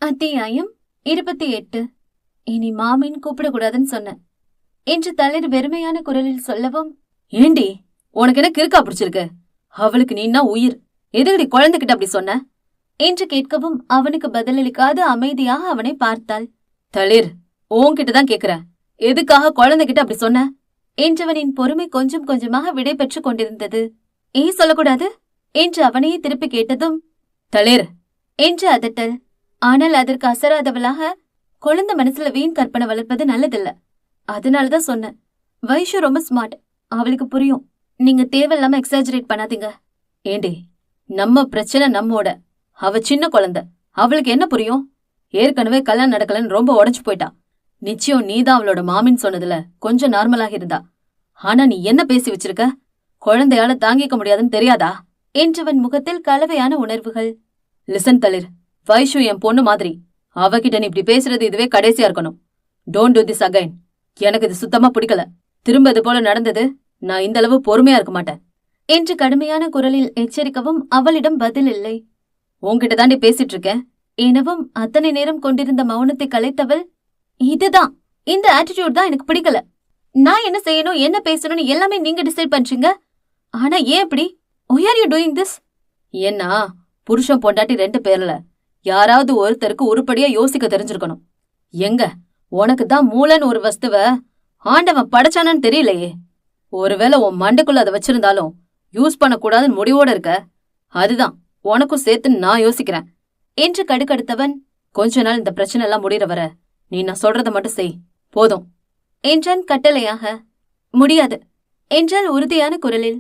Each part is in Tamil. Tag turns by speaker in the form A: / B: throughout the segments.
A: அத்தியாயம் 28. இனி மாமின் கூப்பிடக்கூடாதுன்னு சொன்ன என்று தளிர் வெறுமையான குரலில் சொல்லவும்,
B: ஏண்டி உனக்கு என்ன கிறுக்கா பிடிச்சிருக்கு? அவளுக்கு நீன்னா உயிர், எதுக்கடி குழந்தைகிட்ட அப்படி சொன்ன
A: என்று கேட்கவும் அவனுக்கு பதிலளிக்காது அமைதியாக அவனை பார்த்தாள்.
B: தளிர், உன்கிட்டதான் கேக்குற, எதுக்காக குழந்தைகிட்ட அப்படி சொன்ன
A: என்றவனின் பொறுமை கொஞ்சம் கொஞ்சமாக விடை பெற்றுக் கொண்டிருந்தது. ஏன் சொல்லக்கூடாது என்று அவனையே திருப்பி கேட்டதும்,
B: தளிர்
A: என்று அதட்டல். ஆனால் அதற்கு அசராதவளாக, குழந்தை மனசுல வீண் கற்பனை வளர்ப்பது நல்லதில்ல, அதனாலதான் சொன்னேன். வைஷு ரொம்ப ஸ்மார்ட், அவளுக்கு புரியும். நீங்க தேவையில்லாம எக்ஸாஜரேட் பண்ணாதீங்க.
B: ஏண்டி, நம்ம பிரச்சனை நம்மோட, அவ சின்ன குழந்தை, அவளுக்கு என்ன புரியும்? ஏற்கனவே கல்யாணம் நடக்கலன்னு ரொம்ப உடைச்சு போயிட்டா. நிச்சயம் நீதான் அவளோட மாமின்னு சொன்னதுல கொஞ்சம் நார்மலாக இருந்தா. ஆனா நீ என்ன பேசி வச்சிருக்க? குழந்தையால தாங்கிக்க முடியாதுன்னு தெரியாதா
A: என்றவன் முகத்தில் கலவையான உணர்வுகள்.
B: லிசன் தளிர், வைஷு என் பொண்ணு மாதிரி, அவகிட்ட நீ இப்படி பேசுறது இதுவே கடைசியா இருக்கணும். Don't do this again. எனக்கு இது சுத்தமா பிடிக்கல. திரும்ப இது போல நடந்தது, நான் இந்த அளவு பொறுமையா இருக்க மாட்டேன்
A: என்று கடுமையான குரலில் எச்சரிக்கவும் அவளிடம் பதில் இல்லை.
B: உன்கிட்ட தாண்டி பேசிட்டு இருக்கேன்
A: எனவும் அத்தனை நேரம் கொண்டிருந்த மௌனத்தை கலைத்தவள், இதுதான், இந்த ஆட்டிடியூட் தான் எனக்கு பிடிக்கல. நான் என்ன செய்யணும், என்ன பேசணும்னு எல்லாமே நீங்க டிசைட் பண்றீங்க. ஆனா ஏன் இப்படி? Why are you doing this?
B: ஏன்னா புருஷன் பொண்டாட்டி 2 பேர்ல யாராவது ஒருத்தருக்கு உருப்படியா யோசிக்க தெரிஞ்சிருக்கணும். எங்க உனக்கு தான் மூளைன்னு ஒரு வஸ்துவ ஆண்டவன் படைச்சானு தெரியலையே. ஒருவேளை உன் மண்டைக்குள்ள அதை வச்சிருந்தாலும் யூஸ் பண்ணக்கூடாதுன்னு முடிவோட இருக்க. அதுதான் உனக்கும் சேர்த்து நான் யோசிக்கிறேன்
A: என்று கடுக்கடுத்தவன்,
B: கொஞ்ச நாள் இந்த பிரச்சனை எல்லாம் முடிகிற வர நீ நான் சொல்றத மட்டும் செய், போதும்
A: என்றான் கட்டளையாக. முடியாது என்றால் உறுதியான குரலில்.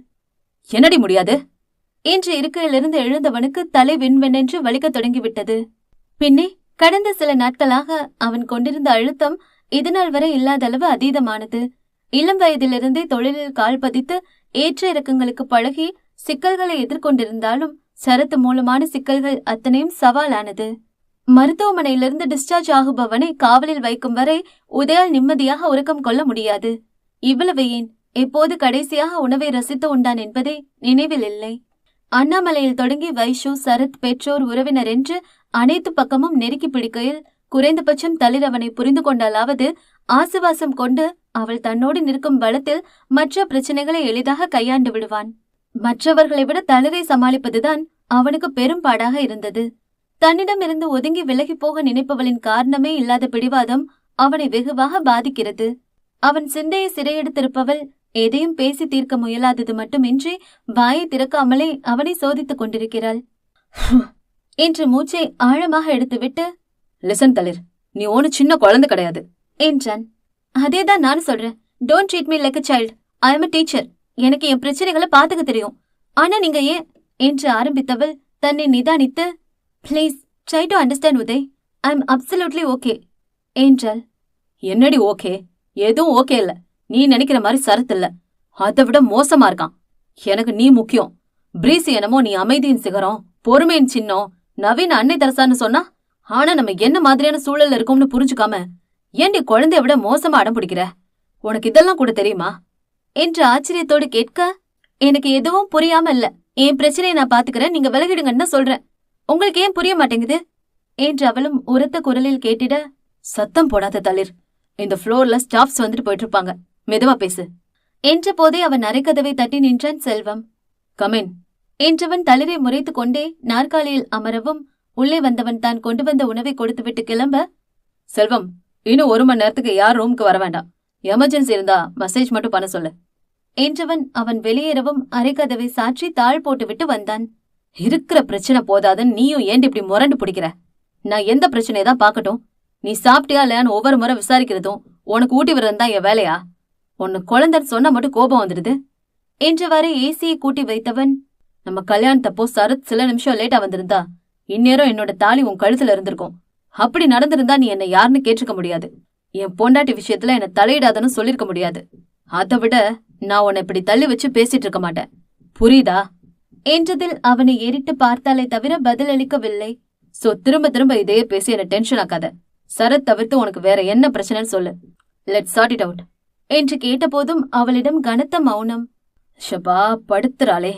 B: என்னடி முடியாது
A: என்று இருக்கையிலிருந்து எழுந்தவனுக்கு தலை விண்வெண்ணென்று வலிக்கத் தொடங்கிவிட்டது. பின்னே கடந்த சில நாட்களாக அவன் கொண்டிருந்த அழுத்தம் இதுநாள் வரை இல்லாத அளவு அதீதமானது. இளம் வயதிலிருந்தே தொழிலில் கால் பதித்து ஏற்ற இறக்கங்களுக்கு பழகி சிக்கல்களை எதிர்கொண்டிருந்தாலும் சரத்து மூலமான சிக்கல்கள் அத்தனையும் சவாலானது. மருத்துவமனையிலிருந்து டிஸ்சார்ஜ் ஆகுபவனை காவலில் வைக்கும் வரை உதயால் நிம்மதியாக உறக்கம் கொள்ள முடியாது. இவ்வளவு ஏன், எப்போது கடைசியாக உணவை ரசித்து உண்டான் என்பதே நினைவில் இல்லை. அண்ணாமலையில் தொடங்கி வைஷு, சரத், பெற்றோர், உறவினர் என்று அனைத்து பக்கமும் நெருக்கி பிடிக்கையில் குறைந்தபட்சம் தளிர் அவனை புரிந்து கொண்டாலாவது ஆசுவாசம் கொண்டு அவள் தன்னோடு நிற்கும் பலத்தில் மற்ற பிரச்சனைகளை எளிதாக கையாண்டு விடுவான். மற்றவர்களை விட தளிரை சமாளிப்பதுதான் அவனுக்கு பெரும் பாடாக இருந்தது. தன்னிடமிருந்து ஒதுங்கி விலகி போக நினைப்பவளின் காரணமே இல்லாத பிடிவாதம் அவனை வெகுவாக பாதிக்கிறது. அவன் சிந்தையை சிறையெடுத்திருப்பவள் எதையும் பேசி தீர்க்க முயலாதது மட்டுமின்றி வாயை திறக்காமலே அவனை சோதித்துக் கொண்டிருக்கிறாள். என்று மூச்சை ஆழமாக எடுத்துவிட்டு,
B: லிசன் தளிர், நீ ஒன்னு சின்ன குழந்தை கிடையாது
A: என்றான். அதேதான் நானும் சொல்றேன். Don't treat me like a child. I am a teacher. எனக்கு என் பிரச்சனைகளை பாத்துக்க தெரியும். ஆனா நீங்க ஏன் என்று ஆரம்பித்தவள் தன்னை நிதானித்து, please try to understand Uday. I am absolutely okay என்றாள்.
B: என்னடி ஓகே? எதுவும் ஓகே இல்ல. நீ நினைக்கிற மாதிரி சரத் இல்ல, அதை விட மோசமா இருக்கான். எனக்கு நீ முக்கியம். பிரீசி என்னமோ நீ அமைதியின் சிகரம், பொறுமையின் சின்னம், நவீன அன்னை தரசான்னு சொன்னா, ஆனா நம்ம என்ன மாதிரியான சூழல்ல இருக்கோம்னு புரிஞ்சுக்காம ஏன் நீ குழந்தைய விட மோசமா அடம் பிடிக்கிற? உனக்கு இதெல்லாம் கூட தெரியுமா
A: என்று ஆச்சரியத்தோடு கேட்க, எனக்கு எதுவும் புரியாம இல்ல, என் பிரச்சனையை நான் பாத்துக்கிறேன், நீங்க விலகிடுங்கன்னு சொல்றேன். உங்களுக்கு ஏன் புரிய மாட்டேங்குது என்று அவளும் உரத்த குரலில் கேட்டிட,
B: சத்தம் போடாத தளிர், இந்த ஃப்ளோர்ல ஸ்டாஃப்ஸ் வந்துட்டு போயிட்டு இருப்பாங்க, மெதுவா பேசு
A: என்ற போதே அவன் அரைக்கதவை தட்டி நின்றான் செல்வம்.
B: கமின்
A: என்றவன் தளிரை முறைத்து கொண்டே நாற்காலியில் அமரவும், உள்ளே வந்தவன் தான் கொண்டு வந்த உணவை கொடுத்துவிட்டு கிளம்ப,
B: செல்வம், இன்னும் 1 மணி நேரத்துக்கு யார் ரூமுக்கு வர வேண்டாம், எமர்ஜென்சி இருந்தா மெசேஜ் மட்டும் பண்ண சொல்லு
A: என்றவன் அவன் வெளியேறவும் அரைக்கதவை சாற்றி தாழ் போட்டுவிட்டு வந்தான்.
B: இருக்கிற பிரச்சனை போதாதுன்னு நீயும் ஏன் இப்படி முரண்டு பிடிக்கிற? நான் எந்த பிரச்சனையை தான் பாக்கட்டும்? நீ சாப்பிட்டியா இல்லையான்னு ஒவ்வொரு முறை விசாரிக்கிறதும் உனக்கு ஊட்டி விடுறதுதான் என் வேலையா? உன்னை குழந்தைன்னு சொன்னா மட்டும் கோபம் வந்துடுது
A: என்றவாறு ஏசியை கூட்டி வைத்தவன்,
B: நம்ம கல்யாணத்தப்போ சரத் சில நிமிஷம் லேட்டா வந்திருந்தா இந்நேரம் என்னோட தாலி உன் கழுத்துல இருந்திருக்கும். அப்படி நடந்திருந்தா நீ என்னை யாருன்னு கேட்டிருக்க முடியாது. என் பொண்டாட்டி விஷயத்துல என்னை தலையிடாதன்னு சொல்லிருக்க முடியாது. அதை விட நான் உன்னை இப்படி தள்ளி வச்சு பேசிட்டு இருக்க மாட்டேன், புரியுதா
A: என்றதில் அவனை ஏறிட்டு பார்த்தாலே தவிர பதிலளிக்கவில்லை.
B: சோ திரும்ப திரும்ப இதையே பேசி என்ன டென்ஷன் ஆக்காத. சரத் தவிர்த்து உனக்கு வேற என்ன பிரச்சனைன்னு சொல்லு. லெட்ஸ் சார்ட் இட் அவுட்
A: என்று கேட்டபோதும் அவளிடம் கனத்த மௌனம்.
B: ஷபா, படுத்துறாளே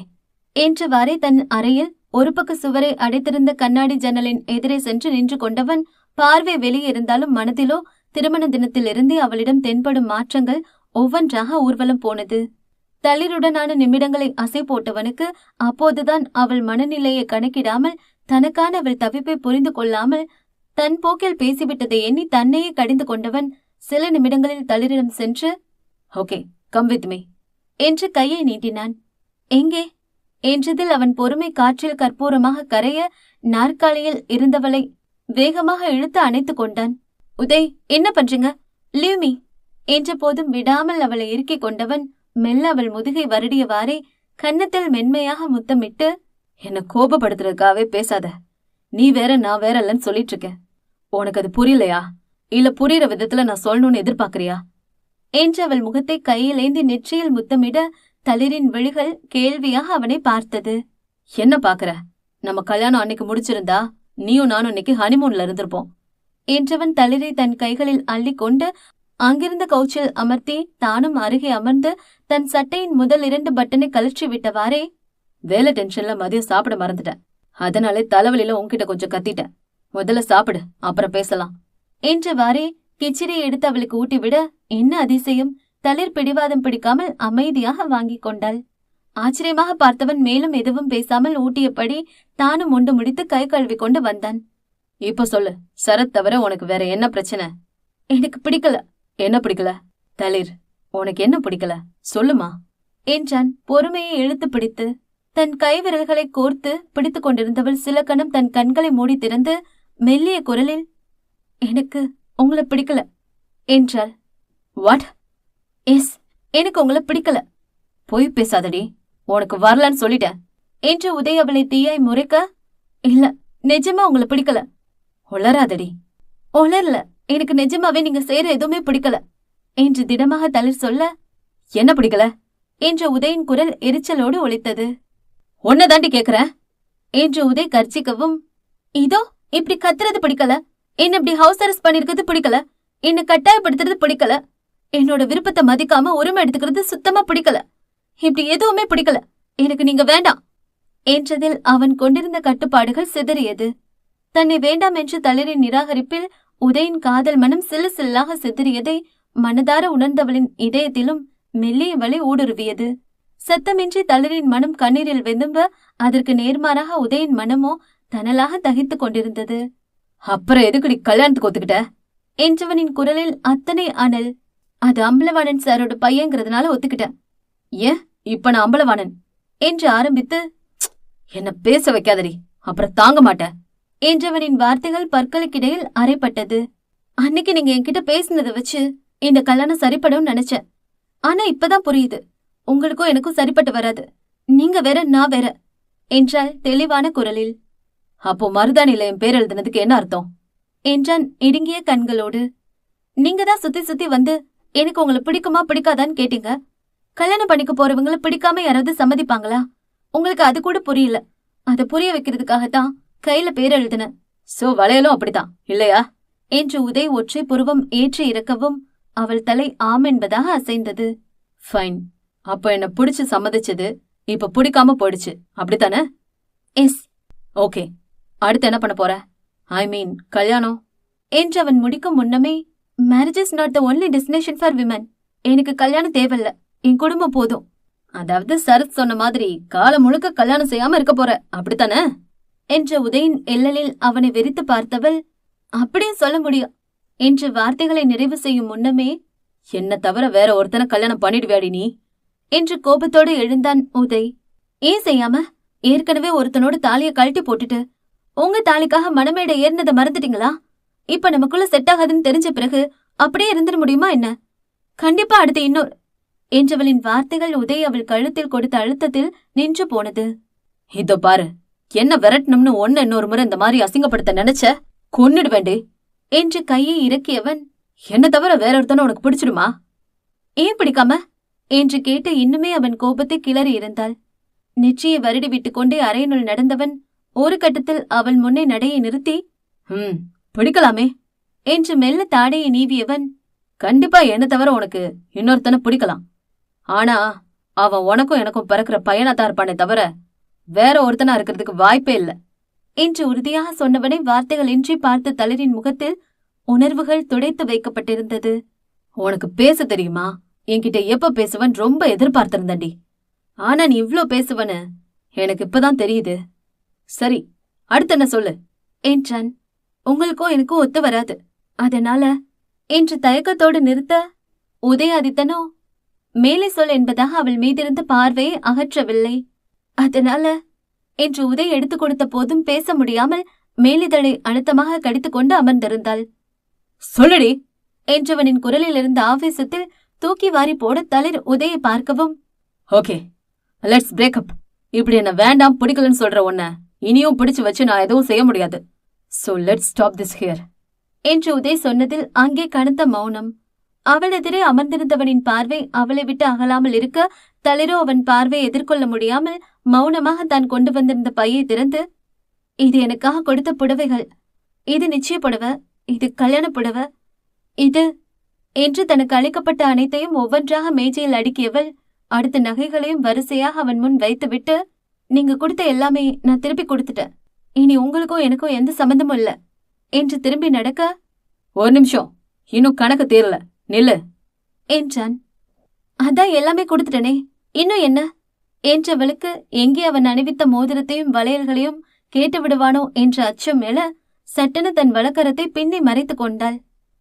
A: என்றவாறே தன் அறையில் ஒரு பக்க சுவரை அடைத்திருந்த கண்ணாடி ஜன்னலின் எதிரே சென்று நின்று கொண்டவன் பார்வை வெளியே இருந்தாலும் மனதிலோ திருமண தினத்திலிருந்தே அவளிடம் தென்படும் மாற்றங்கள் ஒவ்வொன்றாக ஊர்வலம் போனது. தளிருடனான நிமிடங்களை அசை போட்டவனுக்கு அப்போதுதான் அவள் மனநிலையை கணக்கிடாமல், தனக்கான அவள் தவிப்பை புரிந்து கொள்ளாமல் தன் போக்கில் பேசிவிட்டதை எண்ணி தன்னையே கடிந்து கொண்டவன் சில நிமிடங்களில் தளிரிடம் சென்று,
B: ஓகே, கம் வித் மீ
A: என்று கையை நீட்டினான். எங்கே என்றதில் அவன் பொறுமை காற்றில் கற்பூரமாக கரைய நாற்காலியில் இருந்தவளை வேகமாக இழுத்து அணைத்து கொண்டான். உதய், என்ன பண்றீங்க? லீவ் மீ என்ற போதும் விடாமல் அவளை இறுக்கிக் கொண்டவன் மெல்ல அவள் முதுகை வருடியவாறே கன்னத்தில் மென்மையாக முத்தமிட்டு,
B: என்ன கோபப்படுத்துறதுக்காகவே பேசாத. நீ வேற நான் வேற இல்லன்னு சொல்லிட்டு இருக்கேன். உனக்கு அது புரியலையா? இல்ல புரியுற விதத்துல நான் சொல்லணும்னு எதிர்பார்க்கறியா
A: என்று அவள் முகத்தை கையிலேந்தி நெற்றியில் முத்தமிட தளிரின் விழிகள் கேள்வியாக அவனை பார்த்தது.
B: என்ன பாக்குற? நம்ம கல்யாணம் அன்னைக்கு முடிச்சிருந்தா நீயும் நானும் இன்னைக்கு ஹனிமூன்ல இருந்திருப்போம்
A: என்றவன் தளிரை தன் கைகளில் அள்ளிக்கொண்டு அங்கிருந்த கவுச்சில் அமர்த்தி தானும் அருகே அமர்ந்து தன் சட்டையின் முதல் 2 பட்டனை கழற்றி விட்டவாறே,
B: வேலை டென்ஷன்ல மதியம் சாப்பிட மறந்துட்டேன். அதனாலே தலைவலியில உன்கிட்ட கொஞ்சம் கத்திட்டேன். முதல்ல சாப்பிடு, அப்புறம் பேசலாம்
A: என்றவாறே கிச்சிரியை எடுத்து அவளுக்கு ஊட்டிவிட, என்ன அதிசயம், தளிர் பிடிவாதம் பிடிக்காமல் அமைதியாக வாங்கிக் கொண்டாள். ஆச்சரியமாக பார்த்தவன் மேலும் எதுவும் பேசாமல் ஊட்டியபடி தானும் உண்டு முடித்து கை கழுவி கொண்டு வந்தான்.
B: இப்ப சொல்லு, சரத் தவிர உனக்கு வேற என்ன பிரச்சனை?
A: எனக்கு பிடிக்கல.
B: என்ன பிடிக்கல? தளிர், உனக்கு என்ன பிடிக்கல சொல்லுமா
A: என்றான் பொறுமையை இழுத்து பிடித்து. தன் கை விரல்களை கோர்த்து பிடித்து கொண்டிருந்தவள் சில கணம் தன் கண்களை மூடி திறந்து மெல்லிய குரலில், எனக்கு உங்களை பிடிக்கல என்றாள்.
B: வாட்?
A: எஸ், எனக்கு உங்களை பிடிக்கல.
B: பொய் பேசாதடி, உனக்கு வரலன்னு சொல்லிட்டேன்
A: என்று உதய் அவளை தீயாய் முறைக்க, இல்ல நிஜமா உங்களை பிடிக்கல.
B: உளராதடி.
A: உளரல, எனக்கு நிஜமாவே நீங்க செய்யற எதுவுமே பிடிக்கல என்று திடமாக தளிர் சொல்ல,
B: என்ன பிடிக்கல
A: என்ற உதயின் குரல் எரிச்சலோடு ஒலித்தது.
B: உன்னதாண்டி கேக்குறேன்
A: என்று உதய் கர்ச்சிக்கவும், இதோ இப்படி கத்துறது பிடிக்கல, என்ன இப்படி ஹவுஸ் அரெஸ்ட் பண்ணிருக்கிறது பிடிக்கல, என்ன கட்டாயப்படுத்துறது பிடிக்கல, என்னோட விருப்பத்தை மதிக்காம உரிமை எடுத்துக்கிறது சுத்தமா பிடிக்கல, இப்படி எதுவுமே பிடிக்கல, எனக்கு நீங்க வேண்டாம் என்றதில் அவன் கொண்டிருந்த கட்டுப்பாடுகள் சிதறியது. தன்னை வேண்டாம் என்று தளிரின் நிராகரிப்பில் உதயின் காதல் மனம் சில்லு சில்லாக சிதறியதை மனதார உணர்ந்தவளின் இதயத்திலும் மெல்லிய வலி ஊடுருவியது. சத்தமின்றி தளிரின் மனம் கண்ணீரில் வெதும்ப, அதற்கு நேர்மாறாக உதயின் மனமோ தனலாக தகித்துக் கொண்டிருந்தது.
B: அப்புறம் எதுக்குடி கல்யாணத்துக்கு ஒத்துக்கிட்ட
A: என்றவனின் குரலில் அத்தனை அனல். அது அம்பலவாணன் சாரோட பையங்கிறதுனால ஒத்துக்கிட்டேன்.
B: ஏன் இப்ப நான் அம்பலவாணன்
A: என்று ஆரம்பித்து,
B: என்ன பேச வைக்காதடி, அப்புறம் தாங்க மாட்டேன்
A: என்றவனின் வார்த்தைகள் பற்களுக்கிடையில் அரைப்பட்டது. அன்னைக்கு நீங்க என்கிட்ட பேசினதை வச்சு இந்த கல்யாணம் சரிப்படும் நினைச்சேன். ஆனா இப்பதான் புரியுது, உங்களுக்கும் எனக்கும் சரிப்பட்டு வராது. நீங்க வேற, நான் வேற என்றாள் தெளிவான குரலில்.
B: அப்போ மருதானில என் பேர் எழுதுனதுக்கு என்ன அர்த்தம்
A: என்றான் இடுங்கிய கண்களோடு. நீங்க தான் சுத்தி சுத்தி வந்து எனக்கு உங்களை பிடிக்குமா பிடிக்காதான்னு கேட்டீங்க. கல்யாணம் பண்ணிக்க போறவங்களை பிடிக்காம யாராவது சம்மதிப்பாங்களா? உங்களுக்கு அது கூட புரியல. அதை புரிய வைக்கிறதுக்காகத்தான் கையில பேர் எழுதுன.
B: சோ வளையலும் அப்படித்தான் இல்லையா
A: என்று உதய் ஒற்றை புருவம் ஏற்றி இறக்கவும் அவள் தலை ஆம் என்பதாக அசைந்தது.
B: ஃபைன், அப்ப என்ன பிடிச்சு சம்மதிச்சது இப்ப பிடிக்காம போயிடுச்சு, அப்படித்தானே?
A: எஸ்.
B: ஓகே, அடுத்து என்ன பண்ண போற? ஐ மீன் கல்யாணம்
A: என்று அவன் முடிக்கும் முன்னமே, marriage is not the only destination for women. எனக்கு கல்யாணம் தேவையில்ல, என் குடும்பம் போதும்.
B: அதாவது சரத் சொன்ன மாதிரி காலம் முழுக்க கல்யாணம் செய்யாம இருக்க போற, அப்படித்தானே
A: என்ற உதயின் எல்லலில் அவனை வெறித்து பார்த்தவள், அப்படியும் சொல்ல முடியும் என்று வார்த்தைகளை நிறைவு செய்யும் முன்னமே,
B: என்ன தவிர வேற ஒருத்தனை கல்யாணம் பண்ணிடுவியாடி நீ
A: என்று கோபத்தோடு எழுந்தான் உதய். ஏன் செய்யாம? ஏற்கனவே ஒருத்தனோட தாலிய கழட்டி போட்டுட்டு உங்க தாலிக்காக மனமேட ஏறினதை மறந்துட்டீங்களா? இப்ப நமக்குள்ள செட் ஆகாதுன்னு தெரிஞ்ச பிறகு அப்படியே இருந்துட முடியுமா என்ன? கண்டிப்பா அடுத்து இன்னொரு என்றவளின் வார்த்தைகள் உதய் அவள் கழுத்தில் கொடுத்த அழுத்தத்தில் நின்று போனது.
B: இதோ பாரு, என்ன விரட்டணும்னு ஒன்னு இன்னொரு முறை இந்த மாதிரி அசிங்கப்படுத்த நினைச்ச கொன்னிடுவேண்டே
A: என்று கையை இறக்கியவன்,
B: என்ன தவிர வேற ஒருத்தனை உனக்கு பிடிச்சிடுமா?
A: ஏன் பிடிக்காம என்று கேட்டு இன்னுமே அவன் கோபத்தை கிளறி இருந்தாள். நெற்றியை வருடி விட்டுக் கொண்டே அறையினுள் நடந்தவன் ஒரு கட்டத்தில் அவள் முன்னே நடையை நிறுத்தி,
B: பிடிக்கலாமே
A: என்று மெல்ல தாடையை நீவியவன்,
B: கண்டிப்பா என்ன தவிர உனக்கு இன்னொருத்தனை பிடிக்கலாம். ஆனா அவன் உனக்கும் எனக்கும் பிறக்கிற பையனாத்தான் இருப்பானே தவிர வேற ஒருத்தனா இருக்கிறதுக்கு வாய்ப்பே இல்ல
A: என்று உறுதியாக சொன்னவனை வார்த்தைகளின்றி பார்த்த தளிரின் முகத்தில் உணர்வுகள் துடைத்து வைக்கப்பட்டிருந்தது.
B: உனக்கு பேச தெரியுமா? என்கிட்ட எப்ப பேசுவன் ரொம்ப எதிர்பார்த்திருந்தண்டி. ஆனா நீ இவ்ளோ பேசுவன்னு எனக்கு இப்பதான் தெரியுது. சரி, அடுத்து என்ன சொல்லு
A: என்றான். உங்களுக்கும் எனக்கும் ஒத்து வராது, அதனால என்று தயக்கத்தோடு நிறுத்த, உதயாதித்தனோ மேலே சொல் என்பதாக அவள் மீதிருந்த பார்வையை அகற்றவில்லை. அதனால என்று உதய் எடுத்துக் கொடுத்த போதும் பேச முடியாமல் மேலிதழை அழுத்தமாக கடித்துக்கொண்டு அமர்ந்திருந்தாள்.
B: சொல்லுடி
A: என்றவனின் குரலில் இருந்த ஆவேசத்தில் தூக்கி வாரி போட தளிர் உதயை பார்க்கவும்,
B: ஓகே, லெட்ஸ் பிரேக்கப். இப்படி என்ன வேண்டாம் பிடிக்கலன்னு சொல்ற உன்ன இனியும் பிடிச்சு வச்சு நான் எதுவும் செய்ய முடியாது. So let's stop this here
A: என்று உதய் சொன்னதில் அங்கே கனத்த மௌனம். அவள் எதிரே அமர்ந்திருந்தவனின் பார்வை அவளை விட்டு அகலாமல் இருக்க, தளிரோ அவன் பார்வையை எதிர்கொள்ள முடியாமல் மௌனமாக தான் கொண்டு வந்திருந்த பையை திறந்து, இது எனக்காக கொடுத்த புடவைகள், இது நிச்சய புடவை, இது கல்யாண புடவை, இது என்று தனக்கு அளிக்கப்பட்ட அனைத்தையும் ஒவ்வொன்றாக மேஜையில் அடுக்கியவள் அடுத்த நகைகளையும் வரிசையாக அவன் முன் வைத்துவிட்டு, நீங்க கொடுத்த எல்லாமே நான் திருப்பி கொடுத்துட்டேன், இனி உங்களுக்கும் எனக்கும் எந்த சம்பந்தமும் இல்ல என்று திரும்பி நடக்க,
B: ஒரு நிமிஷம், இன்னும் கணக்கு தீரல, நில்லு
A: என்றான். அதான் எல்லாமே கொடுத்துட்டனே, இன்னும் என்ன என்றவளுக்கு எங்கே அவன் அணிவித்த மோதிரத்தையும் வளையல்களையும் கேட்டு விடுவானோ என்ற அச்சம் மேல சட்டென தன் வழக்கரத்தை பின்னி மறைத்து கொண்டாள்.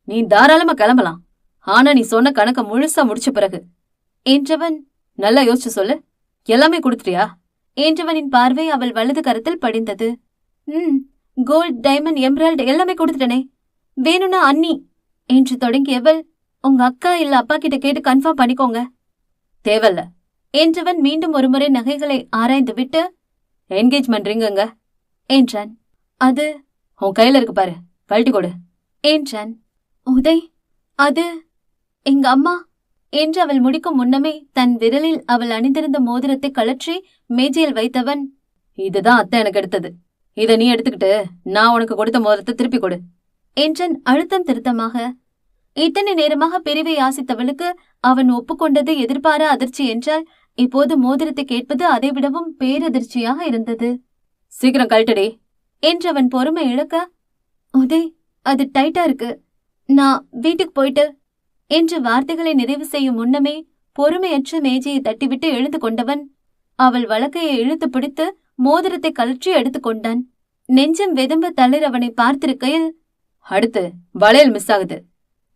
B: நீ தாராளமா கிளம்பலாம், ஆனா நீ சொன்ன கணக்க முழுசா முடிச்ச பிறகு
A: என்றவன்.
B: நல்லா யோசிச்சு சொல்லு, எல்லாமே கொடுத்துட்டியா
A: என்றவனின் பார்வை அவள் வலது கரத்தில் படிந்தது. கோல்ட், டைமண்ட், எம்ரால்டு எல்லாமே கொடுத்துட்டனே, வேணும்னா அண்ணி என்று தொடங்கியவள், உங்க அக்கா இல்ல அப்பா கிட்ட கேட்டு கன்ஃபார்ம் பண்ணிக்கோங்க.
B: தேவல்ல
A: என்றவன் மீண்டும் ஒருமுறை நகைகளை ஆராய்ந்து விட்டு,
B: என்கேஜ்மெண்ட் ரிங்குங்க
A: என்றான். அது
B: உன் கையில இருக்கு பாரு, கழட்டி கொடு
A: என்றான். உதய், அது எங்க அம்மா என்று அவள் முடிக்கும் முன்னமே தன் விரலில் அவள் அணிந்திருந்த மோதிரத்தை கழற்றி மேஜையில் வைத்தவன்,
B: இதுதான் அத்தை எனக்கு எடுத்தது, இத நீ எடுத்துக்கிட்டு நான் உனக்கு கொடுத்த மோதிரத்தை திருப்பி கொடு
A: என்றன் அழுத்தம் திருத்தமாக. இத்தனை நேரமாக பிரிவை யாசித்தவளுக்கு அவன் ஒப்புக்கொண்டது எதிர்பாரா அதிர்ச்சி என்றால், இப்போது மோதிரத்தை கேட்பது அதைவிடவும் பேரதிர்ச்சியாக இருந்தது.
B: சீக்கிரம் கழட்டடி
A: என்றவன் பொறுமை இழக்க, உதய் அது டைட்டா இருக்கு, நான் வீட்டுக்கு போயிட்டு என்று வார்த்தைகளை நிறைவு செய்யும் முன்னமே பொறுமையற்ற மேஜையை தட்டிவிட்டு எழுந்து கொண்டவன் அவள் வழக்கையை இழுத்து பிடித்து மோதிரத்தை கழற்றி எடுத்துக்கொண்டான். நெஞ்சம் வெதும்ப தளிர் அவனை பார்த்திருக்கையில்,
B: அடுத்து வளையல் மிஸ் ஆகுது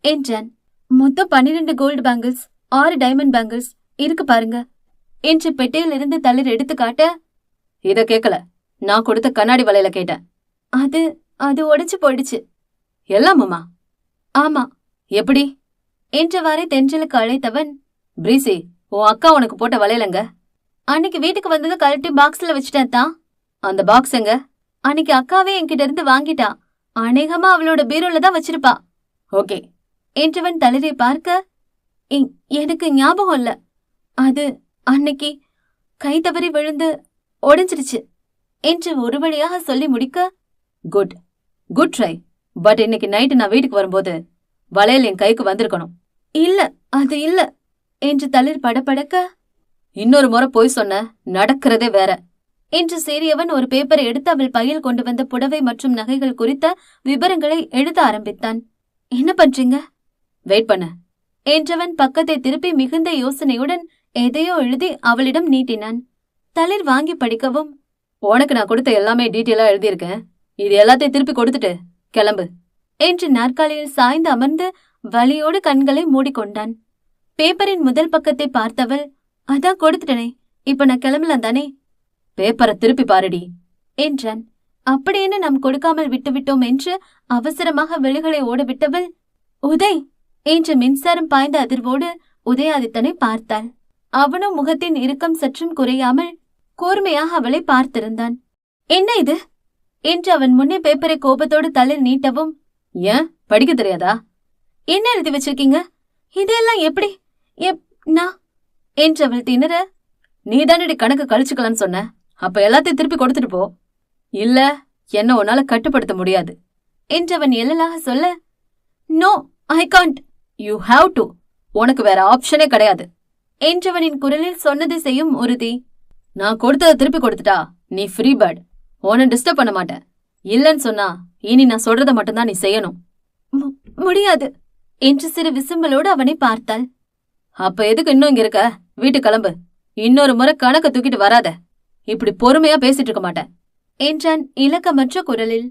A: என்றான். மொத்தம் 12 கோல்டு பேங்கிள்ஸ், 6 டைமண்ட் பேங்கிள்ஸ் இருக்கு பாருங்க என்று பெட்டையிலிருந்து தளிர் எடுத்து காட்ட,
B: இத கேட்கல, நான் கொடுத்த கண்ணாடி வளையல கேட்டேன்.
A: அது அது உடைச்சு போயிடுச்சு.
B: எல்லாமாமா?
A: ஆமா.
B: எப்படி
A: என்றவாறே தென்றலுக்கு அழைத்தவன்,
B: பிரீசி, உன் அக்கா உனக்கு போட்ட வளையலங்க?
A: அன்னைக்கு வீட்டுக்கு வந்தது கழட்டி பாக்ஸ்ல வச்சுட்டேன் தான்.
B: அந்த பாக்ஸ் எங்க?
A: அன்னைக்கு அக்காவே என்கிட்ட இருந்து வாங்கிட்டா, அநேகமா அவளோட பீரோல தான் வச்சிருப்பா.
B: ஓகே
A: என்றவன் தளிரை பார்க்க, எனக்கு ஞாபகம் இல்ல, அது அன்னைக்கு கை தவறி விழுந்து உடைஞ்சிருச்சு என்று ஒரு வழியாக சொல்லி முடிக்க,
B: குட் குட் ட்ரை, பட் இன்னைக்கு நைட்டு நான் வீட்டுக்கு வரும்போது வளையல் என் கைக்கு வந்திருக்கணும்.
A: இல்ல அது இல்ல என்று தளிர் படபடக்க,
B: இன்னொரு முறை போய் சொன்ன, நடக்கிறதே வேற
A: என்று சேரியவன் ஒரு பேப்பரை எடுத்து அவள் பையில் கொண்டு வந்த புடவை மற்றும் நகைகள் குறித்த விபரங்களை எழுத ஆரம்பித்தான். என்ன பண்றீங்க?
B: வெயிட் பண்ண
A: என்றவன் பக்கத்தை திருப்பி மிகுந்த யோசனையுடன் எதையோ எழுதி அவளிடம் நீட்டினான். தளிர் வாங்கி படிக்கவும்,
B: உனக்கு நான் கொடுத்த எல்லாமே டீட்டெயிலா எழுதியிருக்கேன், இது எல்லாத்தையும் திருப்பி கொடுத்துட்டு கிளம்பு
A: என்று நாற்காலியில் சாய்ந்து அமர்ந்து வலியோடு கண்களை மூடிக்கொண்டான். பேப்பரின் முதல் பக்கத்தை பார்த்தவள், அதான் கொடுத்துட்டனே, இப்ப நான் கிளம்பலாம் தானே?
B: பேப்பரை திருப்பி பாருடி
A: என்றான். அப்படியென்னு நாம் கொடுக்காமல் விட்டுவிட்டோம் என்று அவசரமாக வெளிகளை ஓடவிட்டவள், உதய் என்று மின்சாரம் பாய்ந்த அதிர்வோடு உதயாதித்தனை பார்த்தாள். அவனும் முகத்தின் இறுக்கம் சற்றும் குறையாமல் கூர்மையாக அவளை பார்த்திருந்தான். என்ன இது என்று அவன் முன்னே பேப்பரை கோபத்தோடு தளிர் நீட்டவும்,
B: ஏன் படிக்க தெரியாதா?
A: என்ன எழுதி வச்சிருக்கீங்க? இதெல்லாம் எப்படி நான் என்று அவள் திணற,
B: நீதானடி கணக்கு கழிச்சுக்கலான்னு சொன்ன, அப்ப எல்லாத்தையும் திருப்பி கொடுத்துட்டு போ, இல்ல என்ன உன்னால கட்டுப்படுத்த முடியாது
A: என்றவன் எழலாக சொல்ல, no I can't,
B: you have to, உனக்கு வேற ஆப்ஷனே கிடையாது
A: என்றவனின் குரலில் சொன்னது செய்யும் உறுதி.
B: நான் கொடுத்ததை திருப்பி கொடுத்துட்டா நீ ஃப்ரீ பேர்ட். உன்னை டிஸ்டர்ப் பண்ண மாட்டேன். இல்லன்னு சொன்னா இனி நான் சொல்றத மட்டும்தான் நீ செய்யணும்.
A: முடியாது என்று சிறு விசும்பலோடு அவனை பார்த்தாள்.
B: அப்ப எதுக்கு இன்னும் இங்க இருக்க? வீட்டு கிளம்பு. இன்னொரு முறை கணக்க தூக்கிட்டு வராத. இப்படி பொறுமையா பேசிட்டு இருக்க மாட்டேன்
A: என்றான் இலக்கமற்ற குரலில்.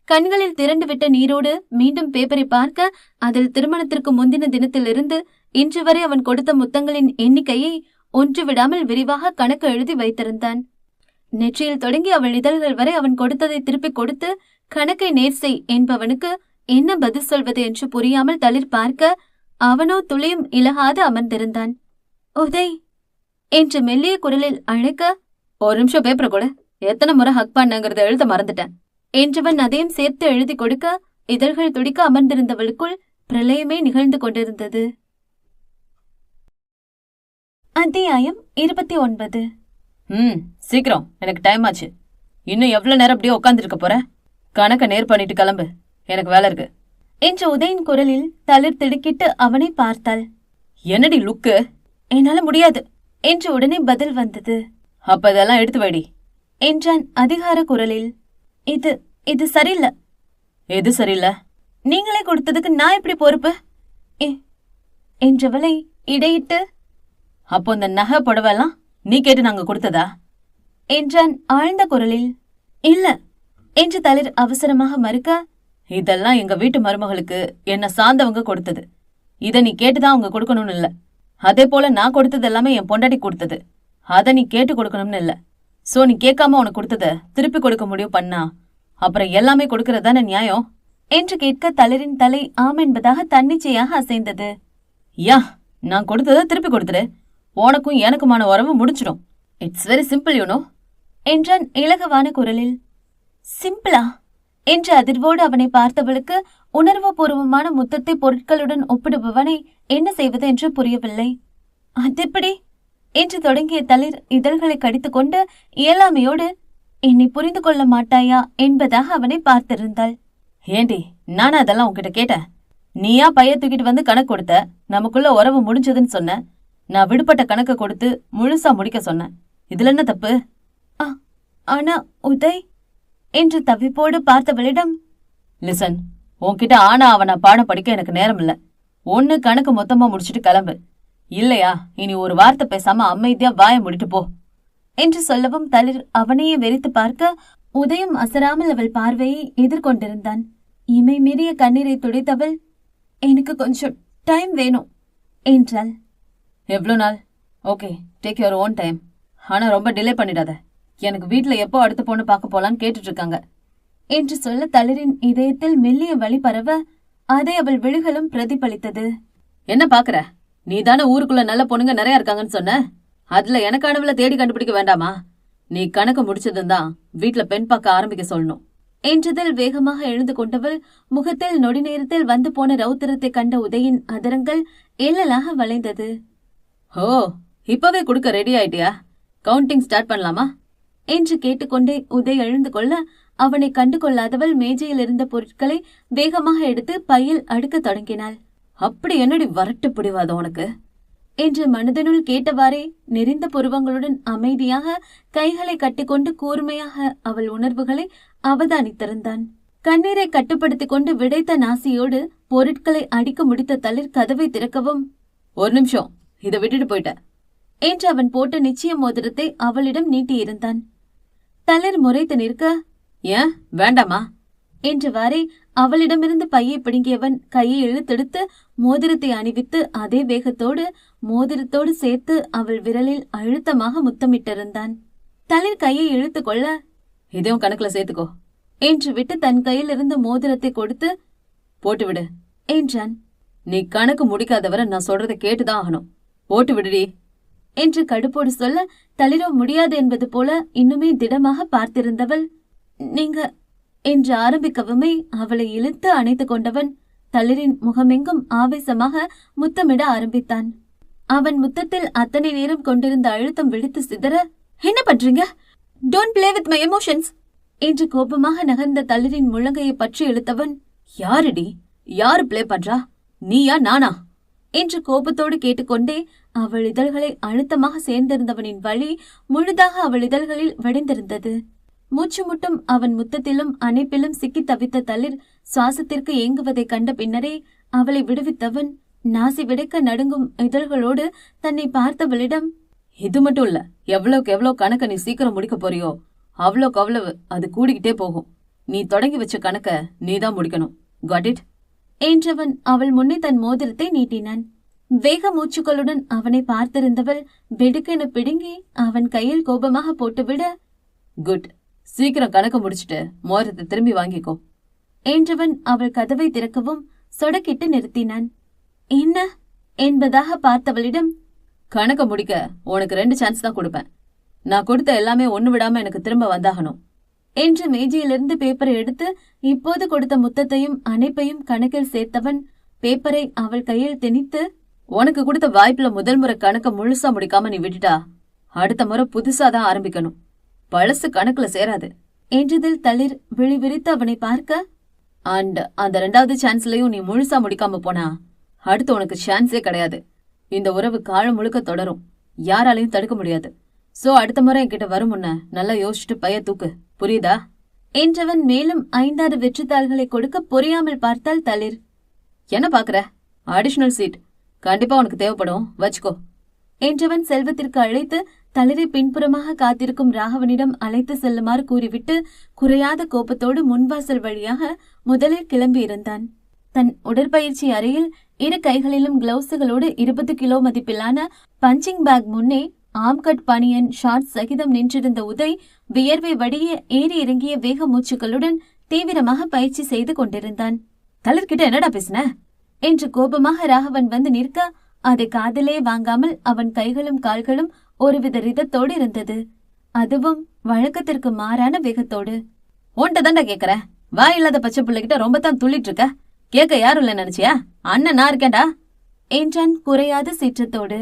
A: கண்களில் திரண்டுவிட்ட நீரோடு மீண்டும் பேப்பரை பார்க்க அதில் திருமணத்திற்கு முந்தின தினத்திலிருந்து இன்று வரை அவன் கொடுத்த முத்தங்களின் எண்ணிக்கையை ஒன்று விடாமல் விரிவாக கணக்கு எழுதி வைத்திருந்தான். நெற்றியில் தொடங்கி அவள் இதழ்கள் வரை அவன் கொடுத்ததை திருப்பிக் கொடுத்து கணக்கை நேர் செய் என்பவனுக்கு என்ன பதில் சொல்வது என்று புரியாமல் தளிர் பார்க்க அவனோ துளியும் இலகாது அமர்ந்திருந்தான். உதய் என்று மெல்லிய குரலில் அழைக்க,
B: ஒரு நிமிஷம் பேப்பரை கொடு. எத்தனை முறை ஹக் பண்ணங்கிறத எழுத மறந்துட்டேன்
A: என்றவன் அதையும் சேர்த்து எழுதி கொடுக்க இதழ்கள் துடிக்க அமர்ந்திருந்தவளுக்குள் பிரளயமே நிகழ்ந்து கொண்டிருந்தது. அத்தியாயம் 29.
B: சீக்கிரம், எனக்கு டைம் ஆச்சு. இன்னும் எவ்வளவு நேரம் அப்படியே உட்காந்துருக்க போற? கணக்க நேர் பண்ணிட்டு கிளம்பு, எனக்கு வேலை இருக்கு
A: என்ற உதயின் குரலில் தளிர் திடுக்கிட்டு அவனை பார்த்தாள்.
B: என்னடி லுக்கு?
A: என்னால முடியாது என்று உடனே பதில் வந்தது.
B: அப்ப இதெல்லாம் எடுத்து வைடி
A: என்றான் அதிகார குரலில். இது இது சரியில்லை.
B: எது சரியில்லை?
A: நீங்களே கொடுத்ததுக்கு நான் எப்படி பொறுப்பு என்றவளை இடையிட்டு,
B: அப்போ இந்த நகை புடவெல்லாம் நீ கேட்டு நாங்க கொடுத்ததா
A: என்றான் ஆழ்ந்த குரலில். இல்ல என்று தளிர் அவசரமாக மறுக்க,
B: இதெல்லாம் எங்க வீட்டு மருமகளுக்கு என்ன சார்ந்தவங்க கொடுத்தது. இதை நீ கேட்டுதான் அவங்க கொடுக்கணும்னு இல்ல. அதே போல நான் கொடுத்தது எல்லாமே என் பொண்டாட்டி கொடுத்தது. அதை நீ கேட்டு கொடுக்கணும்னு இல்ல. சோ நீ கேட்காம உனக்கு கொடுத்தத திருப்பி கொடுக்க முடியும் பண்ணா அப்புறம் எல்லாமே கொடுக்கறதான நியாயம்
A: என்று கேட்க தளிரின் தலை ஆம் என்பதாக தன்னிச்சையாக அசைந்தது.
B: யா, நான் கொடுத்ததை திருப்பி கொடுத்துரு. உனக்கும் எனக்குமான உறவு முடிச்சிடும். இட்ஸ் வெரி சிம்பிள் யூனோ
A: என்றான் இலகுவான குரலில். சிம்பிளா என்று அதிர்வோடு அவனை பார்த்தவளுக்கு உணர்வுபூர்வமான முத்தத்தை பொருட்களுடன் ஒப்பிடுபவனை என்ன செய்வது என்று புரியவில்லை. அதெப்படி என்று தொடங்கிய தளிர் இதழ்களை கடித்துக்கொண்டு இயலாமையோடு என்னை புரிந்து கொள்ள மாட்டாயா என்பதாக அவனை பார்த்திருந்தாள்.
B: ஏண்டி, நானா அதெல்லாம் உன்கிட்ட கேட்டேன்? நீயா பைய தூக்கிட்டு வந்து கணக்கு கொடுத்த. நமக்குள்ள உறவு முடிஞ்சதுன்னு சொன்ன. நான் விடுபட்ட கணக்கை கொடுத்து முழுசா முடிக்க சொன்னேன். இதுல என்ன தப்பு?
A: ஆனா உதய் என்று தவிப்போடு பார்த்தவளிடம்,
B: லிசன், உன்கிட்ட ஆனா அவனை பாடம் படிக்க எனக்கு நேரம் இல்ல. ஒன்னு கணக்கு மொத்தமா முடிச்சுட்டு கிளம்பு. இல்லையா இனி ஒரு வார்த்தை பேசாம அமைதியா வாய முடிட்டு போ
A: என்று சொல்லவும் தளிர் அவனையே வெறித்து பார்க்க உதயம் அசராமல் அவள் பார்வையை எதிர்கொண்டிருந்தான். இமை மீறிய கண்ணீரை துடைத்தவள், எனக்கு கொஞ்சம் டைம் வேணும் என்றாள்.
B: எவ்வளோ நாள்? Okay, take your own time. ஆனா ரொம்ப டிலே பண்ணிடாத. எனக்கு வீட்டுல எப்போ அடுத்த பொண்ணு பார்க்க போலான்னு கேட்டுட்டு இருக்காங்க
A: என்று சொல்ல தளிரின் இதயத்தில் மெல்லிய வழி பரவ அதை அவள் விழிகளும் பிரதிபலித்தது.
B: என்ன பாக்குற? நீ தானே ஊருக்குள்ள நல்ல பொண்ணுங்க நிறைய இருக்காங்கன்னு சொன்ன. அதுல எனக்கானவள தேடி கண்டுபிடிக்க வேண்டாமா? நீ கணக்கு முடிச்சதும் தான் வீட்டுல பெண் பார்க்க ஆரம்பிக்க சொல்லணும்
A: என்றதில் வேகமாக எழுந்து கொண்டவள் முகத்தில் நொடி நேரத்தில் வந்து போன ரௌத்திரத்தை கண்ட உதயின் அதரங்கள் எல்லலாக வளைந்தது.
B: ஓ, இப்பவே கொடுக்க ரெடி ஆயிட்டியா? கவுண்டிங் ஸ்டார்ட் பண்ணலாமா
A: என்று கேட்டுக்கொண்டே உதய் எழுந்து கொள்ள அவனை கண்டு கொள்ளாதவள் மேஜையில் இருந்த பொருட்களை வேகமாக எடுத்து பையில் அடுக்க தொடங்கினாள்.
B: அப்படி என்னடி வரட்டு பிடிவாதம் உனக்கு
A: என்று மனதனுள் கேட்டவாறே நெறிந்த புருவங்களுடன் அமைதியாக கைகளை கட்டிக்கொண்டு கூர்மையாக அவள் உணர்வுகளை அவதானித்திருந்தான். கண்ணீரை கட்டுப்படுத்திக் கொண்டு விடைத்த நாசியோடு பொருட்களை அடிக்க முடித்த தளிர் கதவை திறக்கவும்,
B: ஒரு நிமிஷம், இதை விட்டுட்டு போயிட்ட
A: என்று அவன் போட்ட நிச்சய மோதிரத்தை அவளிடம் நீட்டியிருந்தான். தளிர் முறைத்து நிற்க,
B: ஏன் வேண்டாமா
A: என்றவாறே அவளிடமிருந்து பையை பிடுங்கியவன் கையை இழுத்தெடுத்து மோதிரத்தை அணிவித்து அதே வேகத்தோடு மோதிரத்தோடு சேர்த்து அவள் விரலில் அழுத்தமாக முத்தமிட்டிருந்தான். தளிர் கையை இழுத்து கொள்ள,
B: இதையும் கணக்குல சேர்த்துக்கோ
A: என்று விட்டு தன் கையில் இருந்த மோதிரத்தை கொடுத்து,
B: போட்டுவிடு
A: என்றான்.
B: நீ கணக்கு முடிக்காதவரை நான் சொல்றதை கேட்டுதான் ஆகணும். போட்டு விடுடி
A: என்று கடுப்போடு சொல்ல தளிரோ முடியாது என்பது போல இன்னுமே திடமாக பார்த்திருந்தவள், நீங்க என்று ஆரம்பிக்கவுமே அவளை இழுத்து அணைத்து கொண்டவன் தளிரின் முகமெங்கும் ஆவேசமாக முத்தமிட ஆரம்பித்தான். அவன் முத்தத்தில் அத்தனை நேரம் கொண்டிருந்த அழுத்தம் விழித்து சிதற, என்ன பண்றீங்க? Don't play with my emotions என்று கோபமாக நகர்ந்த தளிரின் முழங்கையை பற்றி இழுத்தவன்,
B: யாருடி? யாரு பிளே பண்றா? நீயா நானா
A: என்று கோபத்தோடு கேட்டுக்கொண்டே அவள் இதழ்களை அழுத்தமாக சேர்ந்திருந்தவனின் வழி முழுதாக அவள் இதழ்களில் வடிந்திருந்தது. மூச்சு முட்டும் அவன் முத்தத்திலும் அணைப்பிலும் சிக்கி தவித்த தளிர் சுவாசத்திற்கு ஏங்குவதைக் கண்ட பின்னரே அவளை விடுவித்தவன் நாசி விடைக்க நடுங்கும் இதழ்களோடு தன்னை பார்த்தவளிடம்,
B: இது மட்டும் இல்ல, எவ்வளவுக்கு எவ்வளவு கணக்க நீ சீக்கிரம் முடிக்க போறியோ அவ்வளவுக்கு அவ்வளவு அது கூடிக்கிட்டே போகும். நீ தொடங்கி வச்ச கணக்க நீதான் முடிக்கணும். காட் இட்
A: என்றவன் அவள் முன்னே தன் மோதிரத்தை நீட்டினான். வேக மூச்சுக்களுடன் அவனை பார்த்திருந்தவள் வெடுக்கென பிடுங்கி அவன் கையில் கோபமாக போட்டுவிட,
B: குட், சீக்கிரம் கணக்க முடிச்சுட்டு மோதிரத்தை திரும்பி வாங்கிக்கோ
A: என்றவன் அவள் கதவை திறக்கவும் சொடக்கிட்டு நிறுத்தினான். என்ன என்பதாக பார்த்தவளிடம்,
B: கணக்க முடிக்க உனக்கு 2 சான்ஸ் தான் கொடுப்பேன். நான் கொடுத்த எல்லாமே ஒண்ணு விடாம எனக்கு திரும்ப வந்தாகணும்
A: என்று மேஜையிலிருந்து பேப்பரை எடுத்து இப்போது கொடுத்த முத்தத்தையும் அணைப்பையும் கணக்கில் சேர்த்தவன் பேப்பரை அவள் கையில் திணித்து,
B: உனக்கு கொடுத்த வாய்ப்புல முதல் முறை கணக்க முழுசா முடிக்காம நீ விட்டுட்டா அடுத்த முறை புதுசா தான் ஆரம்பிக்கணும். பழசு கணக்குல சேராது
A: என்றதில் தளிர் விழி விரித்து அவனை பார்க்க,
B: அண்ட் அந்த 2வது சான்ஸ்லயும் நீ முழுசா முடிக்காம போனா அடுத்து உனக்கு சான்ஸே கிடையாது. இந்த உறவு காலம் முழுக்க தொடரும், யாராலையும் தடுக்க முடியாது. சோ அடுத்த முறை என்கிட்ட வரும் முன்ன நல்லா யோசிச்சுட்டு பைய தூக்கு, புரியுதா
A: என்றவன் மேலும் 5-6 வெற்றித்தாள்களை கொடுக்க புரியாமல் பார்த்தாள் தளிர்.
B: என்ன பாக்குற? அடிஷனல் சீட் கண்டிப்பா உனக்கு தேவைப்படும், வச்சுக்கோ
A: என்றவன் செல்வத்திற்கு அழைத்து தளிரை பின்புறமாக காத்திருக்கும் ராகவனிடம் அழைத்து செல்லுமாறு கூறிவிட்டு குறையாத கோபத்தோடு முன்வாசல் வழியாக முதலில் கிளம்பியிருந்தான். தன் உடற்பயிற்சி அறையில் 2 கைகளிலும் கிளவுஸுகளோடு 20 கிலோ மதிப்பிலான பஞ்சிங் பேக் முன்னே ஆம்கட் பனியன் ஷார்ட்ஸ் சகிதம் நின்றிருந்த உதய் வியர்வை வடிய ஏறி இறங்கிய வேக மூச்சுக்களுடன் தீவிரமாக பயிற்சி செய்து கொண்டிருந்தான்.
B: தளிர்கிட்ட என்னடா பேசின
A: என்று கோபமாக ராகவன் வந்து நிற்க அதை காதலே வாங்காமல் அவன் கைகளும் கால்களும் ஒருவித ரிதத்தோடு இருந்தது. அதுவும் வழக்கத்திற்கு மாறான வேகத்தோடு.
B: உன்ட்ட தாண்டா கேக்குறேன், வாய் இல்லாத பச்சை பிள்ளைகிட்ட ரொம்ப தான் துள்ளிட்டு இருக்க. கேட்க யாரும் இல்ல நினைச்சியா? அண்ணன் நான் இருக்கேன்டா
A: என்றான் குறையாத சீற்றத்தோடு.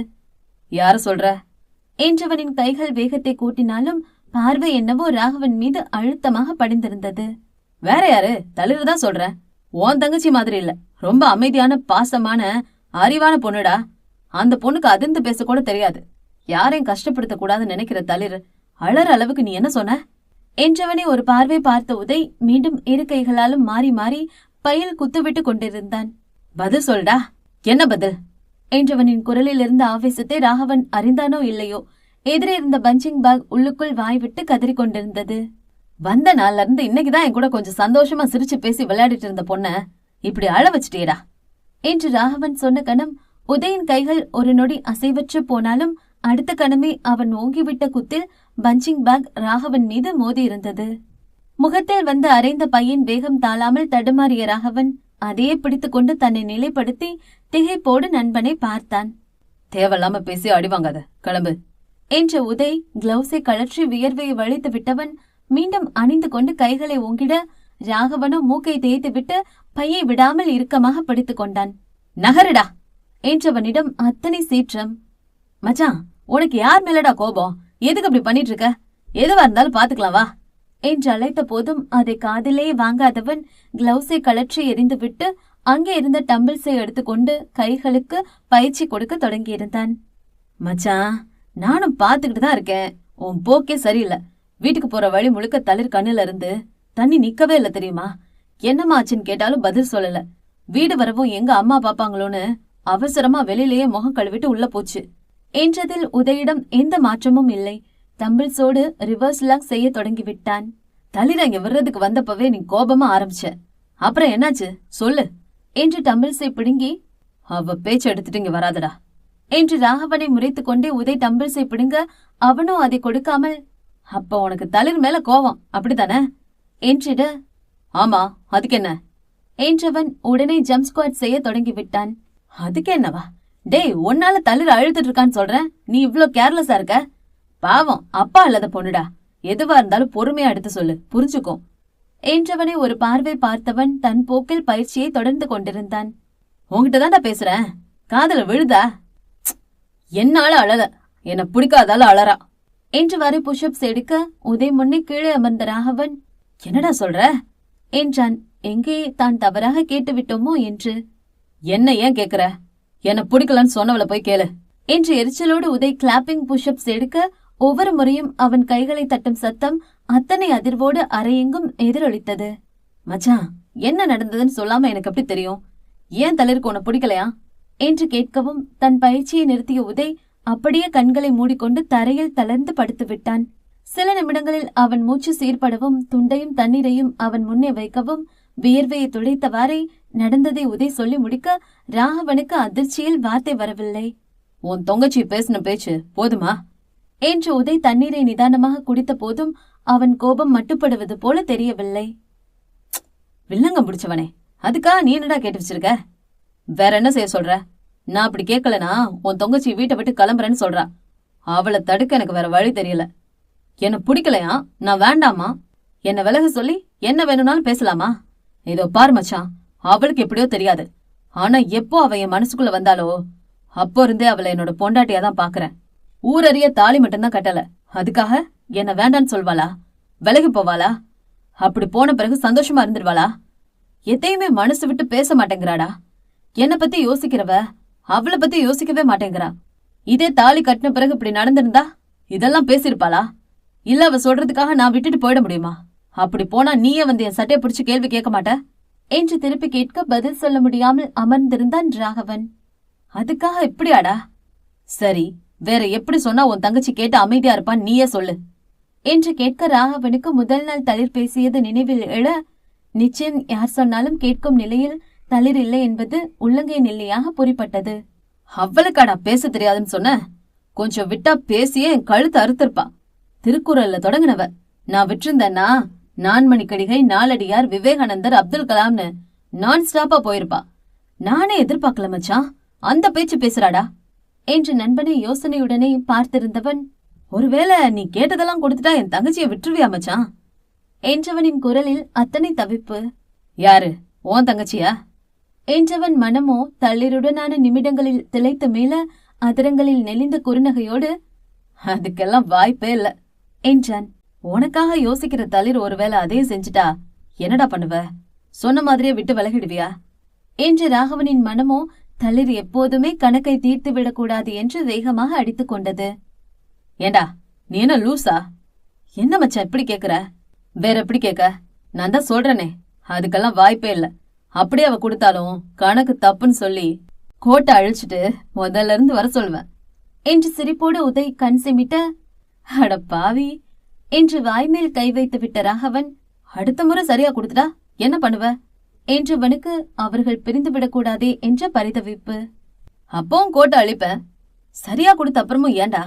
B: யார சொல்ற
A: என்றவனின் கைகள் வேகத்தை கூட்டினாலும் பார்வை என்னவோ ராகவன் மீது அழுத்தமாக படிந்திருந்தது.
B: வேற யாரு? தளிர் தான் சொல்றேன். உன் தங்கச்சி மாதிரி இல்ல, ரொம்ப அமைதியான பாசமான அறிவான பொண்ணுடா. அந்த பொண்ணுக்கு அதிர்ந்து பேச கூட தெரியாது. யாரையும் கஷ்டப்படுத்த கூடாதுன்னு நினைக்கிற தளிர் அழற அளவுக்கு நீ என்ன சொன்ன
A: என்றவனை ஒரு பார்வை பார்த்த உதய் மீண்டும் 2 கைகளாலும் மாறி மாறி பையில் குத்துவிட்டு கொண்டிருந்தான்.
B: பதில் சொல்டா, என்ன பதில்
A: என்றவனின் குரலில் இருந்த ஆவேசத்தை ராகவன் அறிந்தானோ இல்லையோ, எதிரே இருந்த பஞ்சிங் பேக் உள்ளுக்குள் வாய்விட்டு கதறி கொண்டிருந்தது.
B: வந்த நாள்ல இருந்து இன்னைக்குதான் என் கூட கொஞ்சம் சந்தோஷமா சிரிச்சு பேசி விளையாடிட்டு இருந்த பொண்ண இப்படி அழ வச்சுட்டியடா
A: என்று ராகவன் சொன்ன கணம் உதயின் கைகள் ஒரு நொடி அசைவற்று போனாலும் அடுத்த கணமே அவன் ஓங்கிவிட்ட குத்தில் பஞ்சிங் பேக் ராகவன் மீது மோதியிருந்தது. முகத்தில் வந்து அரைந்த பையன் வேகம் தாழாமல் தடுமாறிய ராகவன் அதையே பிடித்துக்கொண்டு தன்னை நிலைப்படுத்தி திகைப்போடு நண்பனை பார்த்தான்.
B: தேவையில்லாம பேசி அடிவாங்காத, கிளம்பு
A: என்ற உதய் கிளவுஸை கழற்றி வியர்வையை வழித்து விட்டவன் மீண்டும் அணிந்து கொண்டு கைகளை ஓங்கிட ராகவனோ மூக்கை தேய்த்து விட்டு பையை விடாமல் இறுக்கமாக பிடித்துக் கொண்டான்.
B: நகருடா
A: என்றவனிடம் அத்தனை சீற்றம்.
B: மச்சான், உனக்கு யார் மேலடா கோபம்? எதுக்கு அப்படி பண்ணிட்டு இருக்க? எதுவா இருந்தாலும் பாத்துக்கலாம் வா
A: என்று அழைத்த போதும் அதை காதிலே வாங்காதவன் கிளவுஸை கழற்றி எறிந்து விட்டு அங்கே இருந்த டம்பிள்ஸை எடுத்துக்கொண்டு கைகளுக்கு பயிற்சி கொடுக்க தொடங்கியிருந்தான்.
B: மச்சான், நானும் பாத்துக்கிட்டு தான் இருக்கேன். உன் போக்கே சரியில்லை. வீட்டுக்கு போற வழி முழுக்க தளிர் கண்ணுல இருந்து தண்ணி நிக்கவே இல்ல தெரியுமா? என்னம்மா ஆச்சுன்னு கேட்டாலும் பதில் சொல்லல. வீடு வரவும் எங்க அம்மா பாப்பாங்களோன்னு அவசரமா வெளியிலேயே முகம் கழுவிட்டு உள்ள போச்சு
A: என்றதில் உதயிடம் எந்த மாற்றமும் இல்லை. டம்பிள்ஸோடு ரிவர்ஸ் லாக் செய்ய தொடங்கிவிட்டான்.
B: தளிர இங்க விடுறதுக்கு வந்தப்பவே நீ கோபமா ஆரம்பிச்ச, அப்புறம் என்னாச்சு சொல்லு
A: என்று டம்பிள்ஸை பிடுங்கி,
B: அவ பேச்ச எடுத்துட்டு இங்க வராதடா
A: என்று ராகவனை முறைத்து கொண்டே உதய் டம்பிள்ஸை பிடுங்க அவனோ அதை கொடுக்காமல்,
B: அப்ப உனக்கு தளிர் மேல கோவம் அப்படித்தானே
A: என்றிட,
B: ஆமா அதுக்கு என்ன
A: என்றவன் உடனே ஜம்ப் ஸ்குவாட் செய்ய தொடங்கிவிட்டான்.
B: அதுக்கு என்னவா? டேய், உன்னால தளிர் அழுத்துட்டு இருக்கான்னு சொல்றேன், நீ இவ்ளோ கேர்லெஸ்ஸா இருக்க? பாவம், அப்பா இல்லாத பொண்ணுடா. எதுவா இருந்தாலும் பொறுமையா எடுத்து சொல்லு, புரிஞ்சுக்கும்
A: என்றவனை ஒரு பார்வை பார்த்தவன் தன் போக்கில் பயிற்சியை தொடர்ந்து கொண்டிருந்தான்.
B: உன்கிட்ட தான்டா பேசுறேன், காதல விழுதா? என்னால அழல, என்ன பிடிக்காதால அழறா
A: என்று வரை புஷ்அப்ஸ் எடுக்க உதய் முன்னே கீழே அமர்ந்த ராகவன்,
B: என்னடா சொல்ற
A: என்றான். எங்கே தான் தவறாக கேட்டுவிட்டோமோ என்று.
B: என்ன ஏன் கேக்குற? என்ன பிடிக்கலன்னு சொன்னவளை போய் கேளு
A: என்று எரிச்சலோடு உதய் கிளாப்பிங் புஷ்அப்ஸ் எடுக்க ஒவ்வொரு முறையும் அவன் கைகளை தட்டும் சத்தம் அத்தனை அதிர்வோடு அறையெங்கும் எதிரொலித்தது.
B: மச்சான், என்ன நடந்ததுன்னு சொல்லாம எனக்கு எப்படி தெரியும்? ஏன் தளிருக்கு உன்னை பிடிக்கலையா
A: என்று கேட்கவும் தன் பயிற்சியை நிறுத்திய உதய் அப்படியே கண்களை மூடிக்கொண்டு தரையில் தளர்ந்து படுத்து விட்டான். சில நிமிடங்களில் அவன் மூச்சு சீர்படவும் துண்டையும் தண்ணீரையும் அவன் முன்னே வைக்கவும் வியர்வையை துடைத்தவாறே நடந்ததை உதய் சொல்லி முடிக்க ராகவனுக்கு அதிர்ச்சியில் வார்த்தை வரவில்லை.
B: உன் தொங்கச்சி பேசின பேச்சு போதுமா
A: என்று உதய் தண்ணீரை நிதானமாக குடித்த போதும் அவன் கோபம் மட்டுப்படுவது போல தெரியவில்லை.
B: வில்லங்கம் பிடிச்சவனே, அதுக்கா நீ என்னடா கேட்டு வச்சிருக்க? வேற என்ன செய்ய சொல்ற? நான் அப்படி கேட்கலனா உன் தொங்கச்சி வீட்டை விட்டு கிளம்புறேன்னு சொல்றா. அவளை தடுக்க எனக்கு வேற வழி தெரியல. என்ன பிடிக்கலையா? நான் வேண்டாமா? என்ன விலக சொல்லி என்ன வேணும்னாலும் பேசலாமா? இதோ பாரு மச்சான், அவளுக்கு எப்படியோ தெரியாது. ஆனா எப்போ அவ என் மனசுக்குள்ள வந்தாலோ அப்போ இருந்தே அவளை என்னோட பொண்டாட்டியா தான் பாக்குறேன். ஊரறிய தாலி மட்டும்தான் கட்டல, அதுக்காக என்ன வேண்டான்னு சொல்வாளா? விலகி போவாளா? அப்படி போன பிறகு சந்தோஷமா இருந்துருவாளா? எதையுமே மனசு விட்டு பேச மாட்டேங்கிறாடா. என்னை பத்தி யோசிக்கிறவ அவளை பத்தி யோசிக்கவே மாட்டேங்கிறா. இதே தாலி கட்டின பிறகு இப்படி நடந்திருந்தா இதெல்லாம் பேசிருப்பாளா? இல்ல அவ சொல்றதுக்காக நான் விட்டுட்டு போயிட முடியுமா? அப்படி போனா நீயே வந்து என் சட்டையை பிடிச்சு கேள்வி கேட்க மாட்ட
A: என்று திருப்பி கேட்க பதில் சொல்ல முடியாமல் அமர்ந்திருந்தான் ராகவன்.
B: அதுக்காக இப்படியாடா? சரி, வேற எப்படி சொன்னா உன் தங்கச்சி கேட்டு அமைதியா இருப்பான் நீயே சொல்லு
A: என்று கேட்க ராகவனுக்கு முதல் நாள் தளிர் பேசியது நினைவில் எழ, நிச்சயம் யார் சொன்னாலும் கேட்கும் நிலையில் தளிர் இல்லை என்பது உள்ளங்கை நெல்லையாக புரிப்பட்டது.
B: அவளுக்காடா பேச தெரியாதுன்னு சொன்ன? கொஞ்சம் விட்டா பேசியே என் கழுத்து அறுத்திருப்பா. திருக்குறள்ல தொடங்கினவ. நான் விட்டிருந்தேன்னா நான்மணிக்கடிகை, நாலடியார், விவேகானந்தர், அப்துல் கலாம்னு நான் ஸ்டாப்பா போயிருப்பா. நானே எதிர்பார்க்கல மச்சான், அந்த பேச்சு பேசுறாடா
A: என்று நண்பனை யோசனையுடனே பார்த்திருந்தவன்,
B: ஒருவேளை நீ கேட்டதெல்லாம் கொடுத்துட்டா என் தங்கச்சியை விட்டுருவியா மச்சான்
A: என்றவனின் குரலில் அத்தனை தவிப்பு.
B: யாரு, உன் தங்கச்சியா
A: என்றவன் மனமோ தளிருடனான நிமிடங்களில் திளைத்த மேல அதரங்களில் நெளிந்த குறுநகையோடு,
B: அதுக்கெல்லாம் வாய்ப்பே இல்ல
A: என்றான்.
B: உனக்காக யோசிக்கிற தளிர் ஒருவேளை அதே செஞ்சுட்டா என்னடா பண்ணுவ? சொன்ன மாதிரியே விட்டு விலகிடுவியா
A: என்று ராகவனின் மனமோ தளிர் எப்போதுமே கணக்கை தீர்த்து விடக்கூடாது என்று வேகமாக அடித்துக் கொண்டது.
B: ஏண்டா நீ என்ன லூசா? என்ன மச்சான் இப்படி கேக்குற? வேற எப்படி கேட்க? நான் தான் சொல்றேனே, அதுக்கெல்லாம் வாய்ப்பே இல்ல. அப்படியே அவ கொடுத்தாலும் கணக்கு தப்புன்னு சொல்லி கோட்டை அழிச்சிட்டு முதல்ல இருந்து வர சொல்லுவேன்
A: என்று சிரிப்போடு உதய் கண் சிமிட்ட, அட பாவி என்று வாய்மேல் கை வைத்து விட்ட ராகவன்,
B: அடுத்த முறை சரியா கொடுத்துட்டா என்ன பண்ணுவ
A: என்றவனுக்கு அவர்கள் பிரிந்துவிடக்கூடாதே என்ற பரிதவிப்பு.
B: அப்பவும் கோட்டை அழிப்பேன். சரியா கொடுத்த அப்புறமும் ஏண்டா?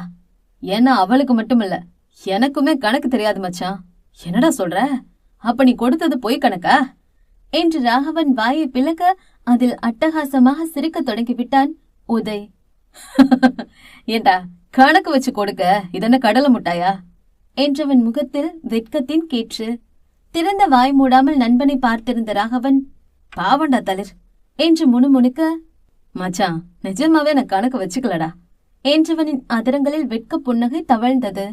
B: ஏன்னா அவளுக்கு மட்டும் இல்ல, எனக்குமே கணக்கு தெரியாது மச்சான். என்னடா சொல்ற? அப்ப நீ கொடுத்தது பொய் கணக்கா
A: என்று ராகவன் வாயை பிளக்க அதில் அட்டகாசமாக சிரிக்க தொடங்கிவிட்டான் உதய்.
B: ஏண்டா கணக்கு வச்சு கொடுக்க இதென்ன கடலை முட்டாயா
A: என்றவன் முகத்தில் வெட்கத்தின் கேற்று. திறந்த வாய் மூடாமல் நண்பனை பார்த்திருந்த ராகவன்,
B: பாவண்டா தளிர்
A: என்று முணுமுணுக்க,
B: மச்சான் நிஜமாவே நான் கணக்கு வச்சுக்கலடா
A: என்றவனின் அதரங்களில் வெட்க புன்னகை தவழ்ந்தது.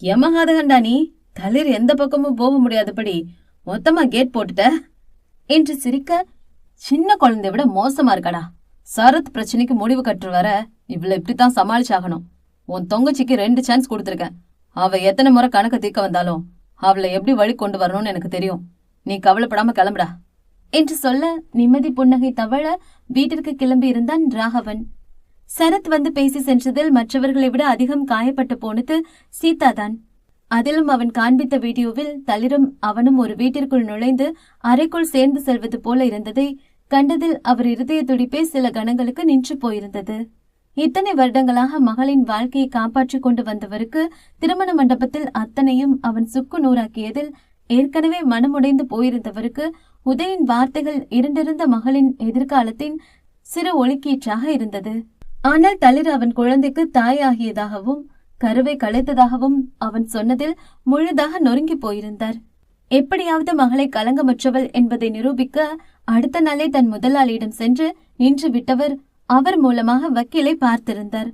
B: எமகாதகண்டா நீ. தளிர் எந்த பக்கமும் போக முடியாதபடி மொத்தமா கேட் போட்டுட்ட
A: என்று சிரிக்க,
B: சின்ன குழந்தை விட மோசமா இருக்கடா. சரத் பிரச்சனைக்கு முடிவு கற்று வர இவ்வளவு இப்படித்தான் சமாளிச்சாகணும். உன் தொங்கச்சிக்கு 2 சான்ஸ் கொடுத்துருக்கேன். அவ எத்தனை முறை கணக்கு தீர்க்க வந்தாலும் அவளை எப்படி வழி கொண்டு வரணும்னு எனக்கு தெரியும். நீ கவலைப்படாம கிளம்புடா
A: என்று சொல்ல நிம்மதி புன்னகை தவழ வீட்டிற்கு கிளம்பி இருந்தான் ராகவன். சரத் வந்து பேசி சென்றதில் மற்றவர்களை விட அதிகம் காயப்பட்டு போனது சீதாதான். அதிலும் அவன் காண்பித்த வீடியோவில் தளிரும் அவனும் ஒரு வீட்டிற்குள் நுழைந்து அறைக்குள் சேர்ந்து செல்வது போல இருந்ததை கண்டதில் அவர் இருதய துடிப்பே சில கணங்களுக்கு நின்று போயிருந்தது. இத்தனை வருடங்களாக மகளின் வாழ்க்கையை காப்பாற்றிக் கொண்டு வந்தவருக்கு திருமண மண்டபத்தில் அத்தனையும் அவன் சுக்கு நூறாக்கியதில் ஏற்கனவே மனமுடைந்து போயிருந்தவருக்கு உதயின் வார்த்தைகள் இருண்டிருந்த மகளின் எதிர்காலத்தின் சிறு ஒளிக்கீற்றாக இருந்தது. ஆனால் தளிர் அவன் குழந்தைக்கு தாயாகியதாகவும் கருவை கலைத்ததாகவும் அவன் சொன்னதில் முழுதாக நொறுங்கி போயிருந்தார். எப்படியாவது மகளை கலங்கமற்றவள் என்பதை நிரூபிக்க அடுத்த நாளே தன் முதலாளியிடம் சென்று நின்று விட்டவர் அவர் மூலமாக வக்கீலை பார்த்திருந்தார்.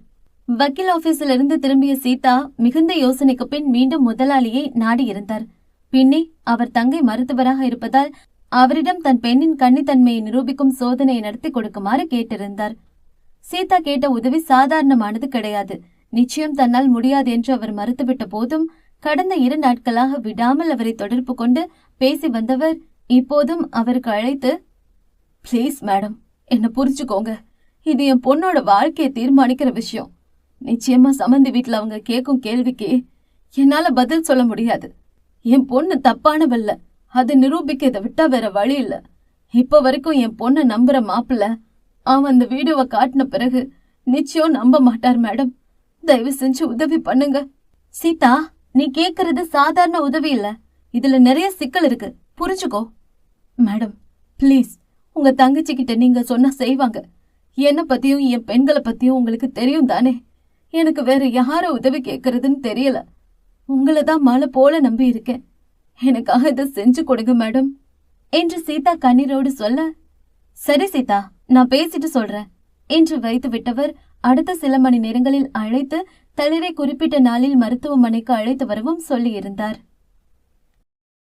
A: வக்கீல் ஆபீஸில் இருந்து திரும்பிய சீதா மிகுந்த யோசனைக்கு பின் மீண்டும் முதலாளியை நாடியிருந்தார். பின்னே அவர் தங்கை மருத்துவராக இருப்பதால் அவரிடம் தன் பெண்ணின் கன்னித்தன்மையை நிரூபிக்கும் சோதனையை நடத்தி கொடுக்குமாறு கேட்டிருந்தார். சீதா கேட்ட உதவி சாதாரணமானது கிடையாது. நிச்சயம் தன்னால் முடியாது என்று அவர் மறுத்துவிட்ட போதும் கடந்த 2 நாட்களாக விடாமல் அவரை தொடர்பு கொண்டு பேசி வந்தவர் இப்போதும் அவருக்கு அழைத்து, ப்ளீஸ் மேடம், என்ன புரிஞ்சுக்கோங்க. இது என் பொண்ணோட வாழ்க்கையை தீர்மானிக்கிற விஷயம். நிச்சயமா சமந்தி வீட்டுல அவங்க கேட்கும் கேள்விக்கு என்னால பதில் சொல்ல முடியாது. என் பொண்ணு தப்பானவல்ல, அதை நிரூபிக்க இதை விட்டா வேற வழி இல்ல. இப்ப வரைக்கும் என் பொண்ணை நம்புற மாப்பிள்ள அவன் அந்த வீடியோவை காட்டின பிறகு நிச்சயம் நம்ப மாட்டார் மேடம். தயவு செஞ்சு உதவி பண்ணுங்க. சீதா, நீ கேக்குறது சாதாரண உதவி இல்ல, இதுல நிறைய சிக்கல் இருக்கு, புரிஞ்சுக்கோ. மேடம் ப்ளீஸ், உங்க தங்கச்சி கிட்ட நீங்க சொன்னா செய்வாங்க. என்ன பத்தியும் என் பெண்களை பத்தியும் உங்களுக்கு தெரியும் தானே. எனக்கு வேற யார உதவி கேட்கறதுன்னு தெரியல. உங்களை தான் மழை போல நம்பி இருக்கேன். எனக்காக இதை செஞ்சு கொடுங்க மேடம் என்று சீதா கண்ணீரோடு சொல்ல, சரி சீதா, நான் பேசிட்டு சொல்றேன் என்று வைத்து விட்டவர் அடுத்த சில மணி நேரங்களில் அழைத்து தளிரை குறிப்பிட்ட நாளில் மருத்துவமனைக்கு அழைத்து வரவும் சொல்லியிருந்தார்.